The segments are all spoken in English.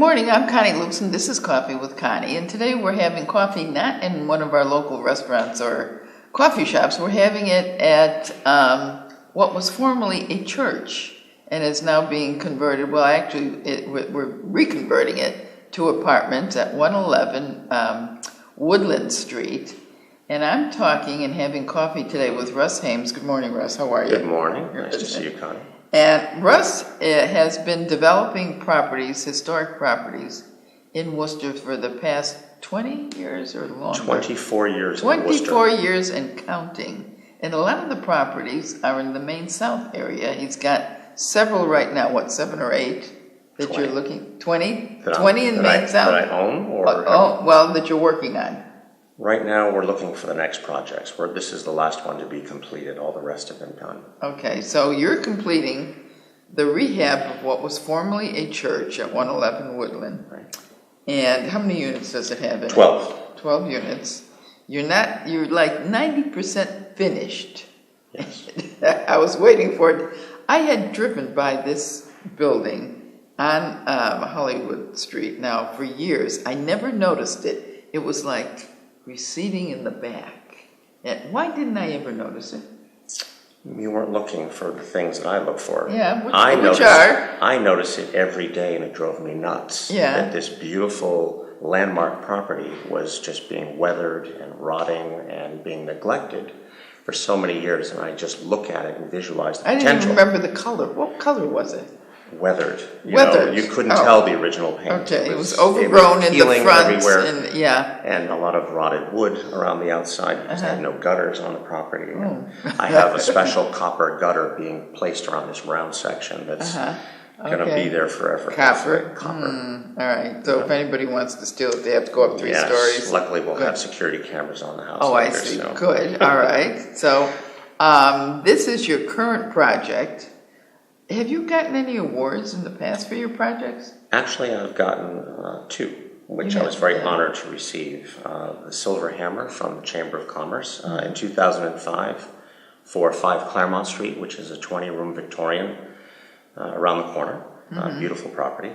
morning, I'm Connie Lukeson, and this is Coffee with Connie, and today we're having coffee not in one of our local restaurants or coffee shops. We're having it at what was formerly a church and is now being converted. Well, actually, we're reconverting it to apartments at 111 Woodland Street. And I'm talking and having coffee today with Russ Hames. Good morning, Russ. How are you? Good morning. Nice to see you, Connie. And Russ has been developing properties, historic properties, in Worcester for the past 20 years or longer? 24 years 24 years and counting. And a lot of the properties are in the Main South area. He's got several right now, what, 7 or 8 that 20. You're looking, 20? That 20 in Main South? That I own? Or well, that you're working on. Right now, we're looking for the next projects. This is the last one to be completed. All the rest have been done. Okay, so you're completing the rehab of what was formerly a church at 111 Woodland. Right. And how many units does it have in 12. it? 12 units. You're like 90% finished. Yes. I was waiting for it. I had driven by this building on Hollywood Street now for years. I never noticed it. It was like receding in the back. And why didn't I ever notice it? You weren't looking for the things that I look for. Yeah, which are? I notice it every day, and it drove me nuts. Yeah. That this beautiful landmark property was just being weathered and rotting and being neglected for so many years, and I just look at it and visualize the potential. I didn't even remember the color. What color was it? Weathered. Weathered. You couldn't tell the original paint. Okay, it was overgrown in the front. Everywhere, and and a lot of rotted wood around the outside because they had no gutters on the property. Oh. I have a special copper gutter being placed around this round section that's going to be there forever. Copper? Copper. All right, so if anybody wants to steal it, they have to go up 3 stories. Luckily we'll have security cameras on the house. Oh, later, I see. So. Good. All right. So this is your current project. Have you gotten any awards in the past for your projects? Actually, I've gotten 2, which I was very honored to receive. The Silver Hammer from the Chamber of Commerce in 2005 for 5 Claremont Street, which is a 20-room Victorian around the corner. Beautiful property.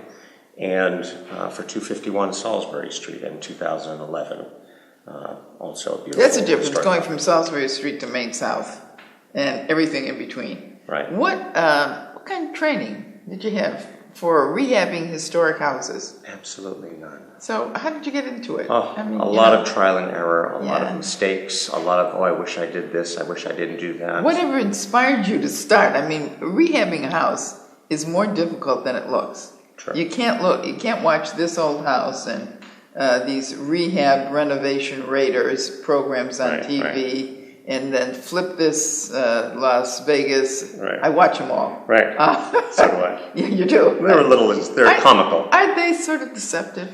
And for 251 Salisbury Street in 2011. Also a beautiful. That's a difference, going property. from Salisbury Street to Main South and everything in between. Right. What kind of training did you have for rehabbing historic houses? Absolutely none. So how did you get into it? A lot of trial and error, a lot of mistakes, a lot of, I wish I did this, I wish I didn't do that. Whatever inspired you to start? I mean, rehabbing a house is more difficult than it looks. True. You can't watch this old house and these rehab renovation raiders programs on TV. Right. And then flip this Las Vegas. Right. I watch them all. Right. So do I. Yeah, you do. They're comical. Are they sort of deceptive?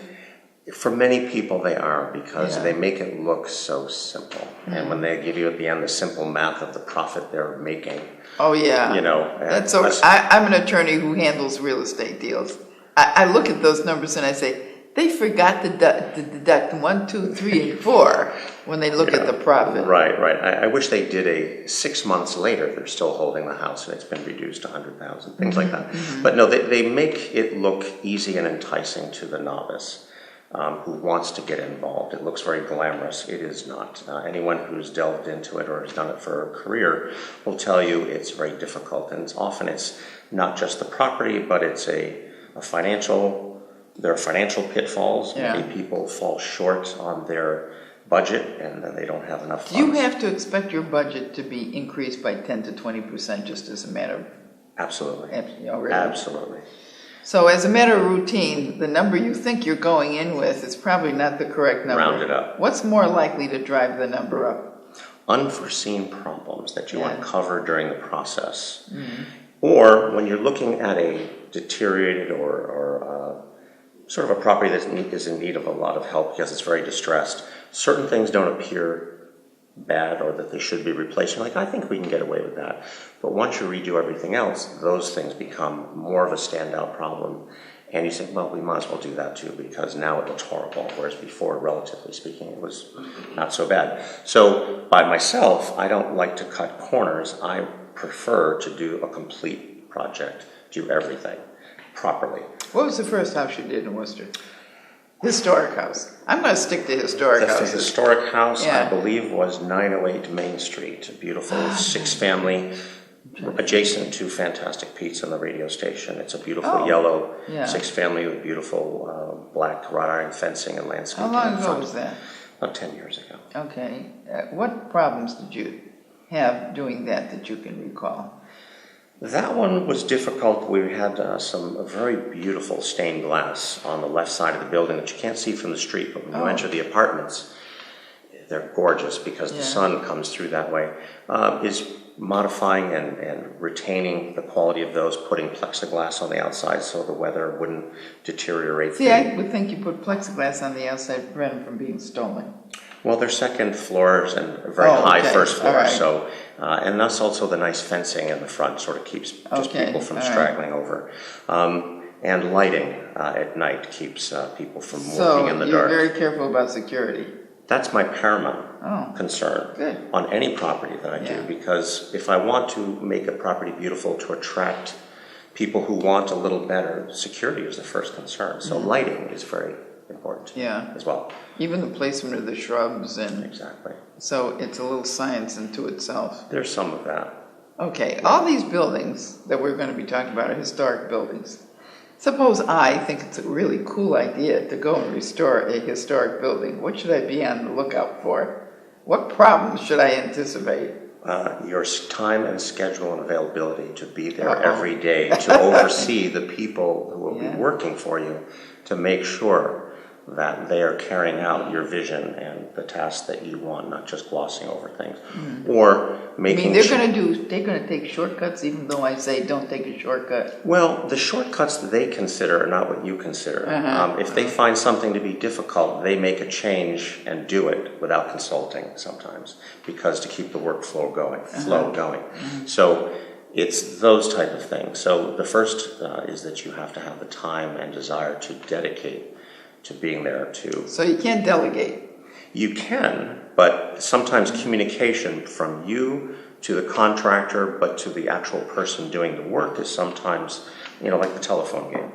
For many people they are, because they make it look so simple. And when they give you at the end the simple math of the profit they're making. Oh yeah. That's so. I'm an attorney who handles real estate deals. I look at those numbers and I say, they forgot to deduct 1, 2, 3, and 4 when they look at the profit. Right. I wish they did a 6 months later, they're still holding the house and it's been reduced to 100,000, things like that. But no, they make it look easy and enticing to the novice who wants to get involved. It looks very glamorous. It is not. Anyone who's delved into it or has done it for a career will tell you it's very difficult. And often it's not just the property, but it's a financial. There are financial pitfalls. Many people fall short on their budget and then they don't have enough funds. Do you have to expect your budget to be increased by 10 to 20% just as a matter of... Absolutely. Really? Absolutely. So as a matter of routine, the number you think you're going in with is probably not the correct number. Round it up. What's more likely to drive the number up? Unforeseen problems that you uncover during the process. Or when you're looking at a deteriorated or sort of a property that is in need of a lot of help because it's very distressed, certain things don't appear bad or that they should be replaced. You're like, I think we can get away with that. But once you redo everything else, those things become more of a standout problem. And you say, well, we might as well do that too because now it looks horrible, whereas before, relatively speaking, it was not so bad. So by myself, I don't like to cut corners. I prefer to do a complete project, do everything properly. What was the first house you did in Worcester? Historic house. I'm going to stick to historic The houses. historic house, Yeah. I believe, was 908 Main Street, a beautiful six-family, adjacent to Fantastic Pizza and the radio station. It's a beautiful yellow six-family with beautiful black wrought iron fencing and landscaping. How long ago was that? About 10 years ago. Okay. What problems did you have doing that you can recall? That one was difficult. We had some very beautiful stained glass on the left side of the building that you can't see from the street, but when you enter the apartments, they're gorgeous because the sun comes through that way. Is modifying and retaining the quality of those, putting plexiglass on the outside so the weather wouldn't deteriorate. See, I would think you put plexiglass on the outside to prevent them from being stolen. Well, they're second floors and a very high first floor, right. so and that's also the nice fencing in the front sort of keeps just people from straggling over. And lighting at night keeps people from walking in the dark. So you're very careful about security. That's my paramount concern on any property that I do, because if I want to make a property beautiful to attract people who want a little better, security is the first concern. So lighting is very important as well. Even the placement of the shrubs and exactly. So it's a little science into itself. There's some of that. Okay, all these buildings that we're going to be talking about are historic buildings. Suppose I think it's a really cool idea to go and restore a historic building. What should I be on the lookout for? What problems should I anticipate? Your time and schedule and availability to be there every day, to oversee the people who will be working for you, to make sure that they are carrying out your vision and the tasks that you want, not just glossing over things. Or making they're going to take shortcuts even though I say don't take a shortcut? Well, the shortcuts that they consider are not what you consider. If they find something to be difficult, they make a change and do it without consulting sometimes, because to keep the workflow going, So it's those type of things. So the first is that you have to have the time and desire to dedicate to being there too. So you can't delegate? You can, but sometimes communication from you to the contractor, but to the actual person doing the work is sometimes, like the telephone game.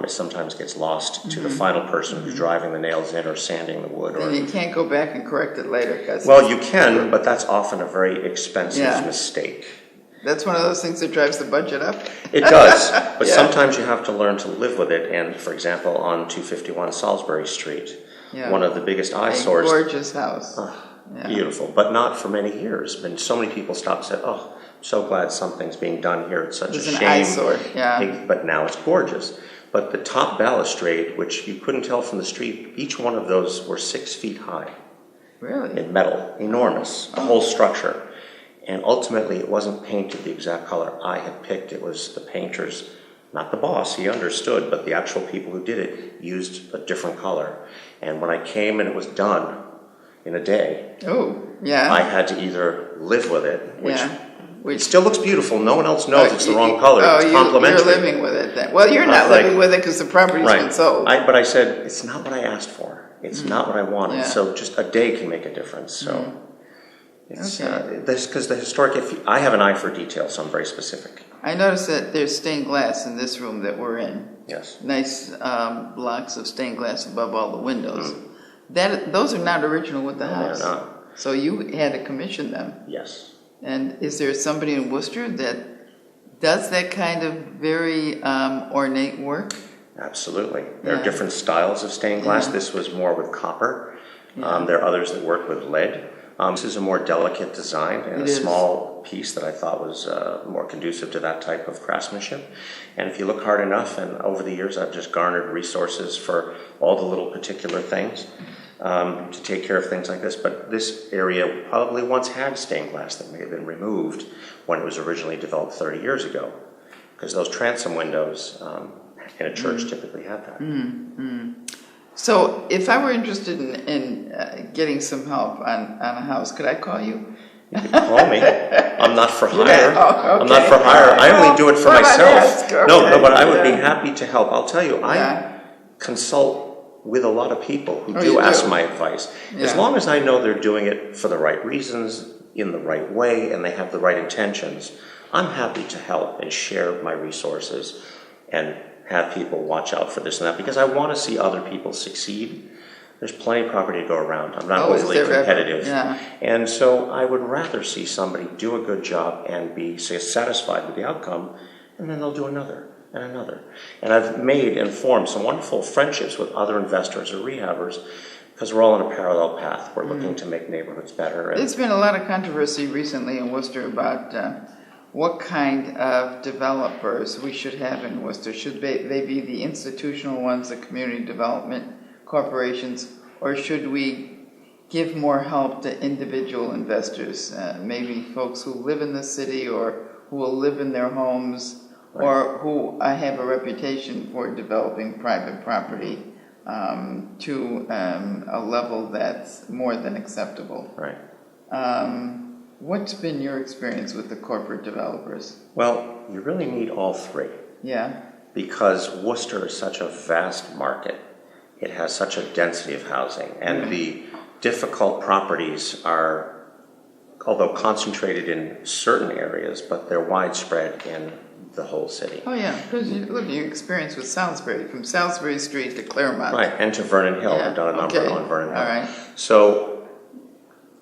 It sometimes gets lost to the final person who's driving the nails in or sanding the wood. And you can't go back and correct it later. Well, you can, but that's often a very expensive mistake. That's one of those things that drives the budget up? It does, but sometimes you have to learn to live with it. And for example, on 251 Salisbury Street, one of the biggest eyesores. A gorgeous house. Beautiful, but not for many years. And so many people stopped and said, "Oh, I'm so glad something's being done here. It's such a shame." It's an eyesore, But now it's gorgeous. But the top balustrade, which you couldn't tell from the street, each one of those were 6 feet high. Really? In metal, enormous, the whole structure. And ultimately, it wasn't painted the exact color I had picked. It was the painters, not the boss, he understood, but the actual people who did it used a different color. And when I came and it was done in a day, I had to either live with it, which still looks beautiful. No one else knows it's the wrong color. It's complimentary. You're living with it then. Well, you're not living with it because the property's been sold. But I said, it's not what I asked for. It's not what I wanted. So just a day can make a difference. So. It's because the historic. I have an eye for detail, so I'm very specific. I noticed that there's stained glass in this room that we're in. Yes. Nice blocks of stained glass above all the windows. Those are not original with the house. They're not. So you had to commission them. Yes. And is there somebody in Worcester that does that kind of very ornate work? Absolutely. There are different styles of stained glass. This was more with copper. There are others that work with lead. This is a more delicate design and a small piece that I thought was more conducive to that type of craftsmanship. And if you look hard enough, and over the years I've just garnered resources for all the little particular things to take care of things like this. But this area probably once had stained glass that may have been removed when it was originally developed 30 years ago, because those transom windows in a church typically had that. So if I were interested in getting some help on a house, could I call you? You could call me. I'm not for hire. I'm not for hire. I only do it for myself. No, but I would be happy to help. I'll tell you, I consult with a lot of people who do ask my advice. As long as I know they're doing it for the right reasons, in the right way, and they have the right intentions, I'm happy to help and share my resources and have people watch out for this and that, because I want to see other people succeed. There's plenty of property to go around. I'm not overly competitive. Yeah. And so I would rather see somebody do a good job and be satisfied with the outcome, and then they'll do another and another. And I've formed some wonderful friendships with other investors or rehabbers, because we're all on a parallel path. We're looking to make neighborhoods better. There's been a lot of controversy recently in Worcester about what kind of developers we should have in Worcester. Should they be the institutional ones, the community development corporations, or should we give more help to individual investors, maybe folks who live in the city or who will live in their homes, right, or who have a reputation for developing private property to a level that's more than acceptable. Right. What's been your experience with the corporate developers? Well, you really need all three. Yeah. Because Worcester is such a vast market. It has such a density of housing, and the difficult properties are, although concentrated in certain areas, but they're widespread in the whole city. Oh yeah, because look at your experience with Salisbury, from Salisbury Street to Claremont. Right, and to Vernon Hill. I've done a number on Vernon Hill. All right. So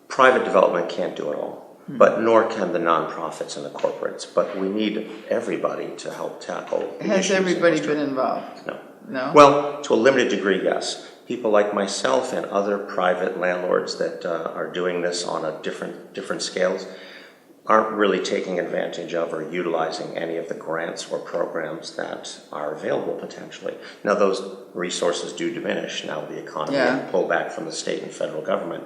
private development can't do it all, but nor can the nonprofits and the corporates. But we need everybody to help tackle the Has issues everybody in been involved? No. No? Well, to a limited degree, yes. People like myself and other private landlords that are doing this on a different scales aren't really taking advantage of or utilizing any of the grants or programs that are available potentially. Now, those resources do diminish now the economy and pull back from the state and federal government.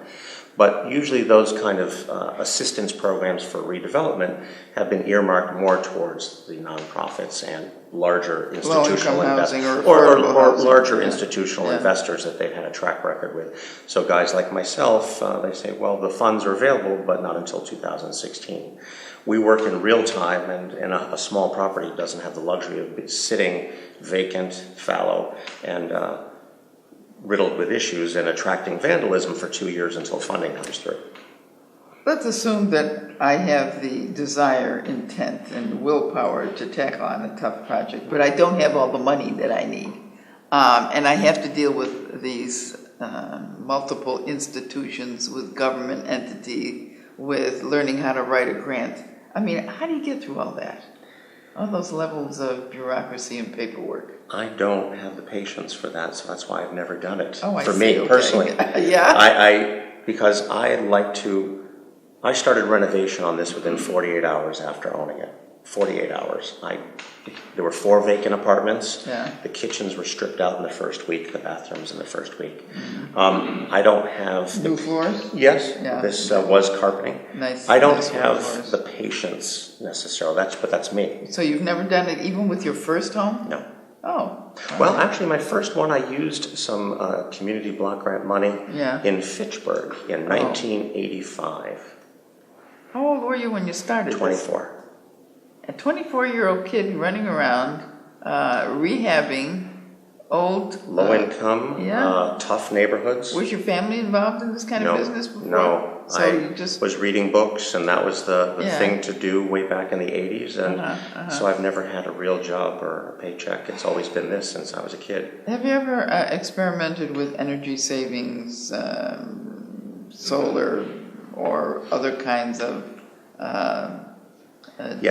But usually those kind of assistance programs for redevelopment have been earmarked more towards the nonprofits and larger institutional investors, or larger institutional investors that they've had a track record with. So guys like myself, they say, well, the funds are available, but not until 2016. We work in real time, and a small property doesn't have the luxury of sitting vacant, fallow, and riddled with issues and attracting vandalism for 2 years until funding comes through. Let's assume that I have the desire, intent, and willpower to tackle on a tough project, but I don't have all the money that I need. And I have to deal with these multiple institutions, with government entity, with learning how to write a grant. I mean, how do you get through all that? All those levels of bureaucracy and paperwork. I don't have the patience for that, so that's why I've never done it. Oh, I for see, me okay. personally. Yeah. Because I started renovation on this within 48 hours after owning it. 48 hours. There were 4 vacant apartments. Yeah. The kitchens were stripped out in the first week, the bathrooms in the first week. I don't have... New floors? Yes, yeah. This was carpeting. Nice. I don't nice have floors. the patience necessarily, but that's me. So you've never done it even with your first home? No. Oh. Well, actually, my first one, I used some community block grant money in Fitchburg in 1985. How old were you when you started 24. This? A 24-year-old kid running around, rehabbing old... Low-income, tough neighborhoods. Was your family involved in this kind of business before? No. So I you just was reading books, and that was the thing to do way back in the 80s. And so I've never had a real job or a paycheck. It's always been this since I was a kid. Have you ever experimented with energy savings, solar, or other kinds of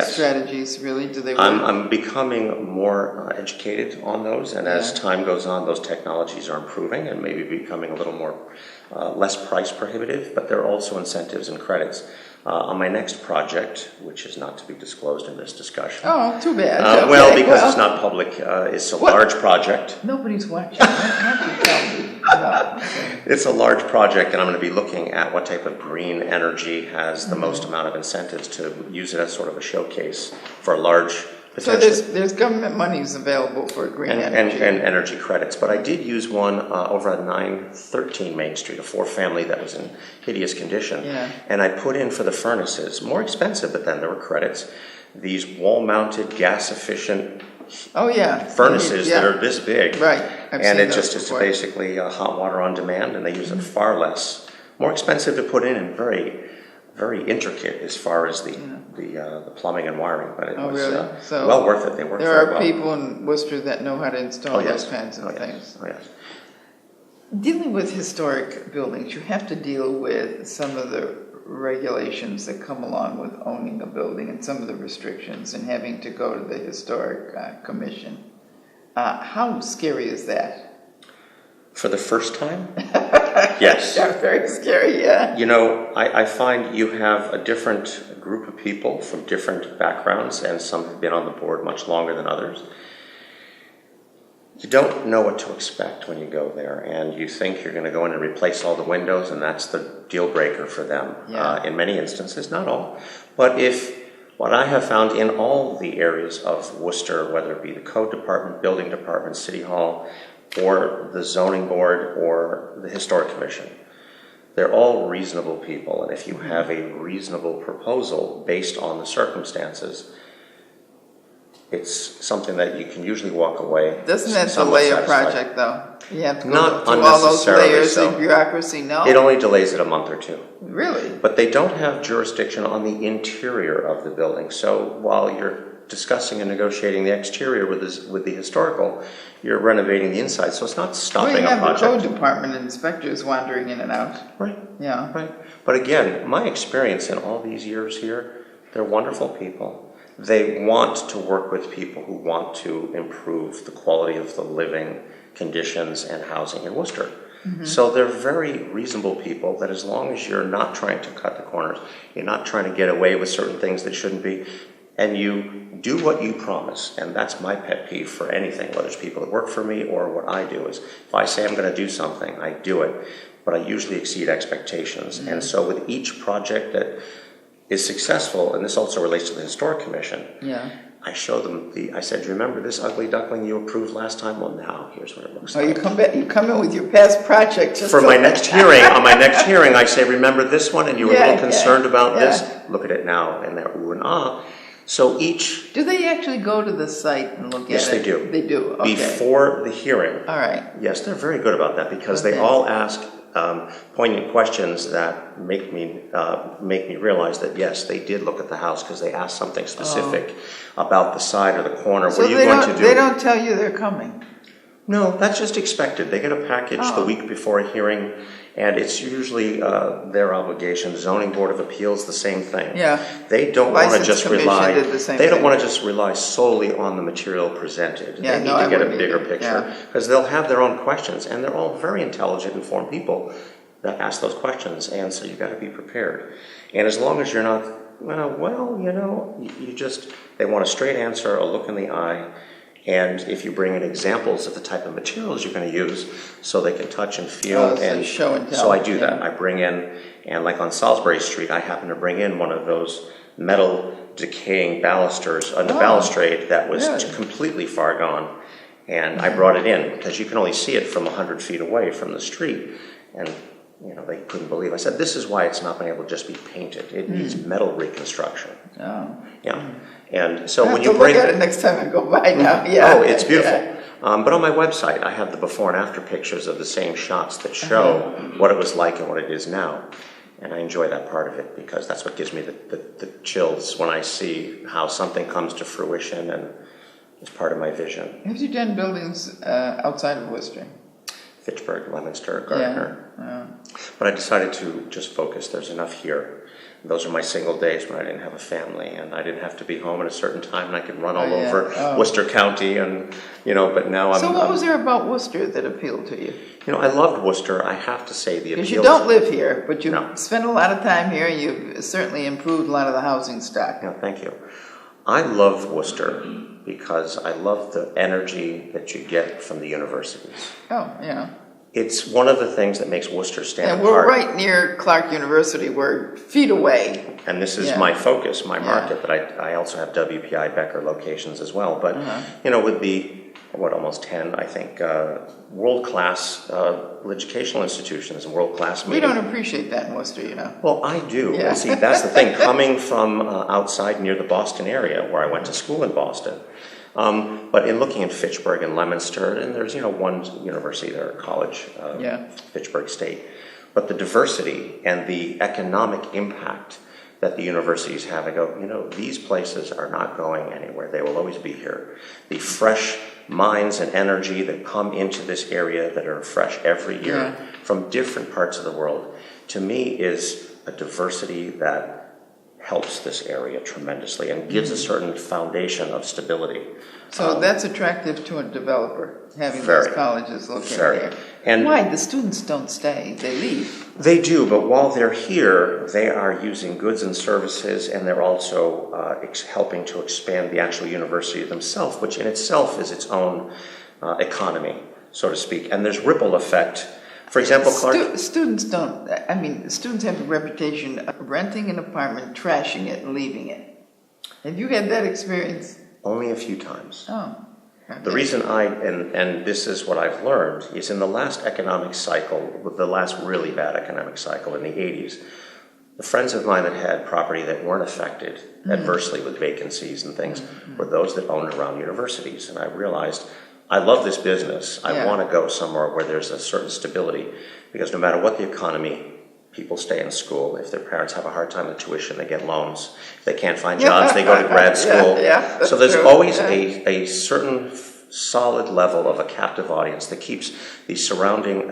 strategies? Really, do they work? I'm becoming more educated on those, and as time goes on, those technologies are improving and maybe becoming a little more less price prohibitive, but there are also incentives and credits. On my next project, which is not to be disclosed in this discussion. Oh, too bad. Okay. Well, because it's not public, it's a large project. Nobody's watching. Why don't you tell me? It's a large project, and I'm going to be looking at what type of green energy has the most amount of incentives to use it as sort of a showcase for a large potential. So there's government monies available for green energy. And energy credits. But I did use one over at 913 Main Street, a 4-family that was in hideous condition. Yeah. And I put in for the furnaces, more expensive, but then there were credits, these wall-mounted, gas-efficient furnaces that are this big. Right. And it just is basically hot water on demand, and they use it far less. More expensive to put in and very very intricate as far as the plumbing and wiring, but it was really? So well worth it. They worked there very are well. people in Worcester that know how to install yes. those kinds of things. Oh, yes. Dealing with historic buildings, you have to deal with some of the regulations that come along with owning a building and some of the restrictions and having to go to the historic commission. How scary is that? For the first time? Yes. Yeah, very scary, yeah. You know, I find you have a different group of people from different backgrounds, and some have been on the board much longer than others. You don't know what to expect when you go there, and you think you're going to go in and replace all the windows, and that's the deal breaker for them. Yeah. In many instances, not all. But what I have found in all the areas of Worcester, whether it be the code department, building department, city hall, or the zoning board, or the historic commission, they're all reasonable people, and if you have a reasonable proposal based on the circumstances, it's something that you can usually walk away. Doesn't that somewhat delay a satisfied. project, though? You have to go Not through all those unnecessarily layers so. of bureaucracy, no? It only delays it a month or two. Really? But they don't have jurisdiction on the interior of the building. So while you're discussing and negotiating the exterior with the historical, you're renovating the inside. So it's not stopping Well, you a have the project. code department inspectors wandering in and out. Right. Yeah. Right. But again, my experience in all these years here, they're wonderful people. They want to work with people who want to improve the quality of the living conditions and housing in Worcester. Mm-hmm. So they're very reasonable people that as long as you're not trying to cut the corners, you're not trying to get away with certain things that shouldn't be, and you do what you promise, and that's my pet peeve for anything, whether it's people that work for me or what I do, is if I say I'm going to do something, I do it, but I usually exceed expectations. Mm-hmm. And so with each project that is successful, and this also relates to the Historic Commission, I show them I said, do you remember this ugly duckling you approved last time? Well, now here's what it looks like. You come in with your past project. For my next hearing, on my next hearing, I say, remember this one, and you were a little concerned about this? Look at it now, and they're ooh and ah. So each... Do they actually go to the site and look at it? Yes, they do. They do, okay. Before the hearing. All right. Yes, they're very good about that, because they all ask poignant questions that make me realize that yes, they did look at the house because they asked something specific about the side or the corner. So what are you going to do? They don't tell you they're coming? No, that's just expected. They get a package the week before a hearing, and it's usually their obligation. Zoning Board of Appeals, the same thing. Yeah. They don't want to just rely. They don't want to just rely solely on the material presented. Yeah, they need to get a bigger picture, because they'll have their own questions, and they're all very intelligent, informed people that ask those questions, and so you've got to be prepared. And as long as you're not, they want a straight answer, a look in the eye. And if you bring in examples of the type of materials you're going to use, so they can touch and feel, and show and tell. So I do that. I bring in, and like on Salisbury Street, I happen to bring in one of those metal decaying balusters, a balustrade that was completely far gone, and I brought it in because you can only see it from 100 feet away from the street, and they couldn't believe. I said, this is why it's not been able to just be painted. It needs metal reconstruction. Oh. Yeah. And so when you bring look at it next time I go by now. Yeah. Oh, it's beautiful. Yeah. But on my website, I have the before and after pictures of the same shots that show what it was like and what it is now. And I enjoy that part of it, because that's what gives me the chills when I see how something comes to fruition and is part of my vision. Have you done buildings outside of Worcester? Fitchburg, Leominster, Gardner. Yeah. But I decided to just focus. There's enough here. Those are my single days when I didn't have a family, and I didn't have to be home at a certain time, and I could run all over Worcester County, and but now I'm... So what was there about Worcester that appealed to you? I loved Worcester. I have to say the appeal... Because you don't live here, but you spend a lot of time here, and you've certainly improved a lot of the housing stock. Yeah, thank you. I love Worcester because I love the energy that you get from the universities. Oh, yeah. It's one of the things that makes Worcester stand apart. And we're right near Clark University. We're feet away. And this is my focus, my market, but I also have WPI Becker locations as well. But, with the, almost 10, I think, world-class educational institutions and world-class media. We don't appreciate that in Worcester, Well, I do. Yeah. And see, that's the thing. Coming from outside near the Boston area, where I went to school in Boston, but in looking at Fitchburg and Leominster, and there's, one university there, college, Fitchburg State, but the diversity and the economic impact that the universities have. I go, you know, these places are not going anywhere. They will always be here. The fresh minds and energy that come into this area that are fresh every year from different parts of the world, to me is a diversity that helps this area tremendously and gives a certain foundation of stability. So that's attractive to a developer, having Very. those colleges located Very. there. And why? The students don't stay, they leave. they do, but while they're here, they are using goods and services, and they're also helping to expand the actual university themselves, which in itself is its own economy, so to speak. And there's ripple effect. For example, Clark... Students don't, I mean, students have a reputation of renting an apartment, trashing it, and leaving it. Have you had that experience? Only a few times. Oh. Okay. The reason and this is what I've learned, is in the last economic cycle, with the last really bad economic cycle in the 80s, the friends of mine that had property that weren't affected adversely with vacancies and things were those that owned around universities. And I realized, I love this business. I want to go somewhere where there's a certain stability, because no matter what the economy, people stay in school. If their parents have a hard time with tuition, they get loans. If they can't find jobs, they go to grad school. So there's always a certain solid level of a captive audience that keeps the surrounding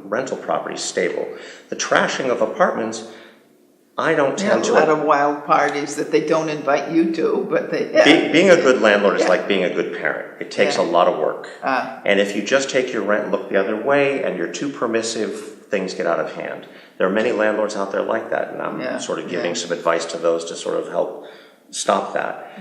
rental properties stable. The trashing of apartments, I don't tend to... a lot of wild parties that they don't invite you to, but they... Being a good landlord is like being a good parent. It takes a lot of work. And if you just take your rent and look the other way, and you're too permissive, things get out of hand. There are many landlords out there like that, and I'm sort of giving some advice to those to sort of help stop that.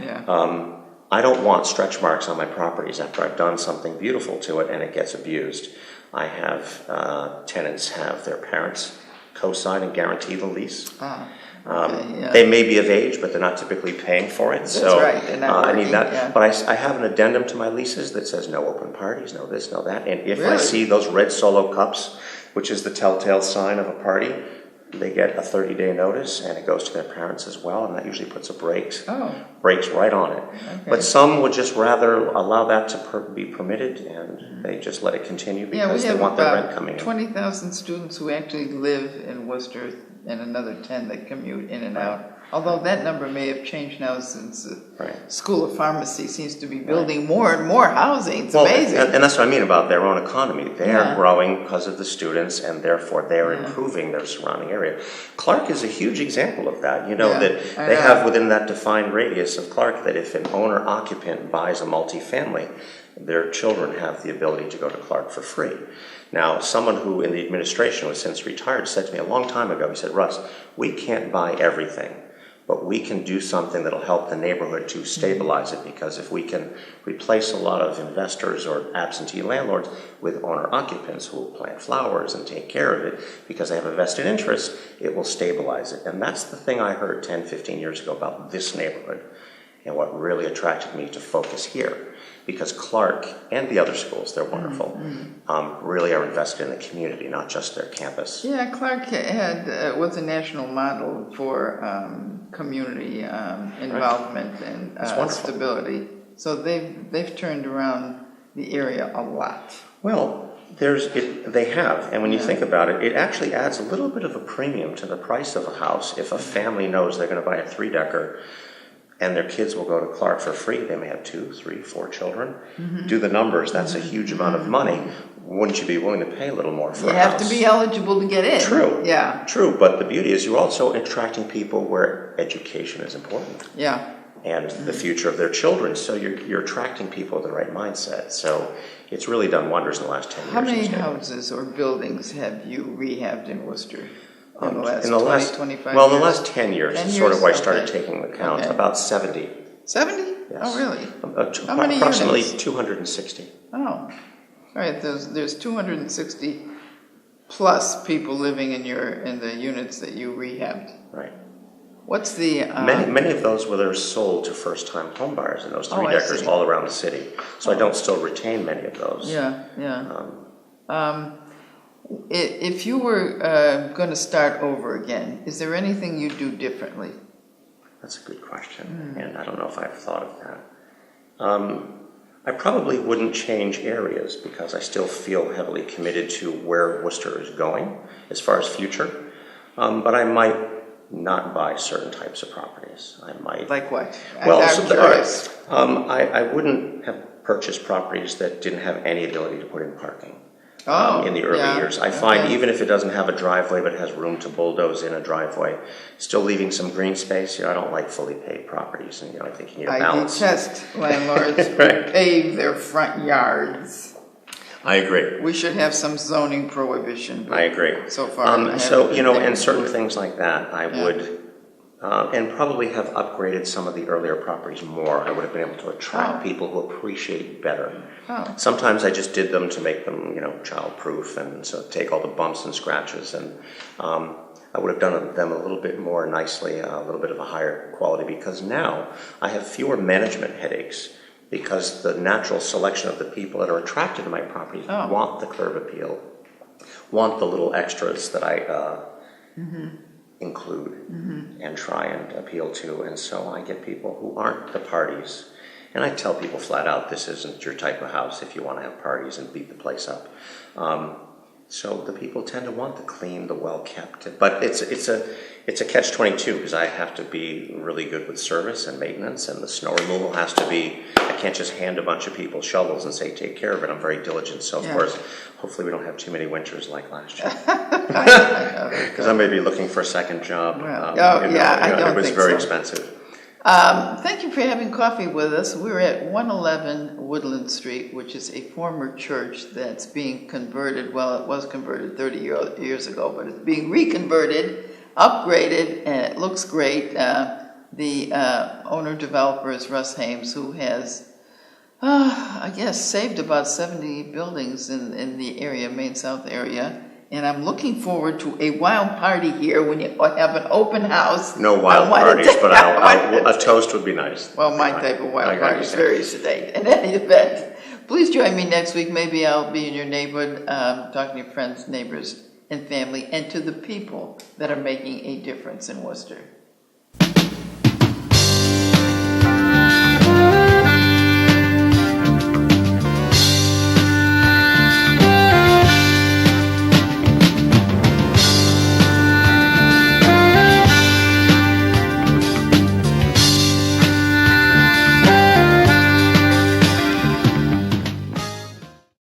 I don't want stretch marks on my properties after I've done something beautiful to it and it gets abused. I have tenants have their parents co-sign and guarantee the lease. They may be of age, but they're not typically paying for it. That's right. I need that. But I have an addendum to my leases that says no open parties, no this, no that. And if I see those red Solo cups, which is the telltale sign of a party, they get a 30-day notice, and it goes to their parents as well, and that usually puts a brakes right on it. But some would just rather allow that to be permitted, and they just let it continue because they want their rent coming in. 20,000 students who actually live in Worcester, and another 10 that commute in and out. Although that number may have changed now since the School of Pharmacy seems to be building more and more housing. It's amazing. And that's what I mean about their own economy. They are growing because of the students, and therefore they're improving their surrounding area. Clark is a huge example of that. You know, that they have within that defined radius of Clark that if an owner-occupant buys a multifamily, their children have the ability to go to Clark for free. Now, someone who in the administration was since retired said to me a long time ago, he said, Russ, we can't buy everything, but we can do something that'll help the neighborhood to stabilize it, because if we can replace a lot of investors or absentee landlords with owner-occupants who will plant flowers and take care of it because they have a vested interest, it will stabilize it. And that's the thing I heard 10, 15 years ago about this neighborhood, and what really attracted me to focus here. Because Clark and the other schools, they're wonderful, really are invested in the community, not just their campus. Yeah, Clark was a national model for community involvement and stability. So they've turned around the area a lot. Well, they have, and when you think about it, it actually adds a little bit of a premium to the price of a house. If a family knows they're going to buy a 3-decker, and their kids will go to Clark for free. They may have 2, 3, 4 children. Do the numbers. That's a huge amount of money. Wouldn't you be willing to pay a little more for a house? You have to be eligible to get in. True. Yeah. True, but the beauty is you're also attracting people where education is important. Yeah. And the future of their children. So you're attracting people with the right mindset. So it's really done wonders in the last 10 years. How many houses or buildings have you rehabbed in Worcester? In the last 25 years? Well, in the last 10 years is sort of where I started taking the count. About 70. 70? Yes. Oh, really? How many approximately units? 260. Oh. All right, there's 260 plus people living in the units that you rehabbed. Right. What's the... Many of those were sold to first-time homebuyers in those 3-deckers all around the city. So I don't still retain many of those. If you were going to start over again, is there anything you'd do differently? That's a good question, and I don't know if I've thought of that. I probably wouldn't change areas because I still feel heavily committed to where Worcester is going as far as future, but I might not buy certain types of properties. I might. Like what? Well, I'm curious. I wouldn't have purchased properties that didn't have any ability to put in parking. In the early years. I find even if it doesn't have a driveway but has room to bulldoze in a driveway, still leaving some green space, I don't like fully paved properties, and I think you need a balance. I detest landlords who pave their front yards. I agree. We should have some zoning prohibition. I agree. So far. And certain things like that, I would, and probably have upgraded some of the earlier properties more. I would have been able to attract people who appreciate better. Sometimes I just did them to make them, child-proof, and so take all the bumps and scratches, and I would have done them a little bit more nicely, a little bit of a higher quality, because now I have fewer management headaches, because the natural selection of the people that are attracted to my properties want the curb appeal, want the little extras that I include and try and appeal to, and so I get people who aren't the parties. And I tell people flat out, this isn't your type of house if you want to have parties and beat the place up. So the people tend to want the clean, the well-kept. But it's a catch-22, because I have to be really good with service and maintenance, and the snow removal has to be, I can't just hand a bunch of people shovels and say, take care of it. I'm very diligent. So, of course, hopefully we don't have too many winters like last year. Because I may be looking for a second job. It was very expensive. Thank you for having coffee with us. We're at 111 Woodland Street, which is a former church that's being converted. Well, it was converted 30 years ago, but it's being reconverted, upgraded, and it looks great. The owner-developer is Russ Hames, who has, I guess, saved about 70 buildings in the area, Main South area. And I'm looking forward to a wild party here when you have an open house. No wild parties, but a toast would be nice. Well, my type of wild party is very sedate. In any event, please join me next week. Maybe I'll be in your neighborhood, talking to your friends, neighbors, and family, and to the people that are making a difference in Worcester.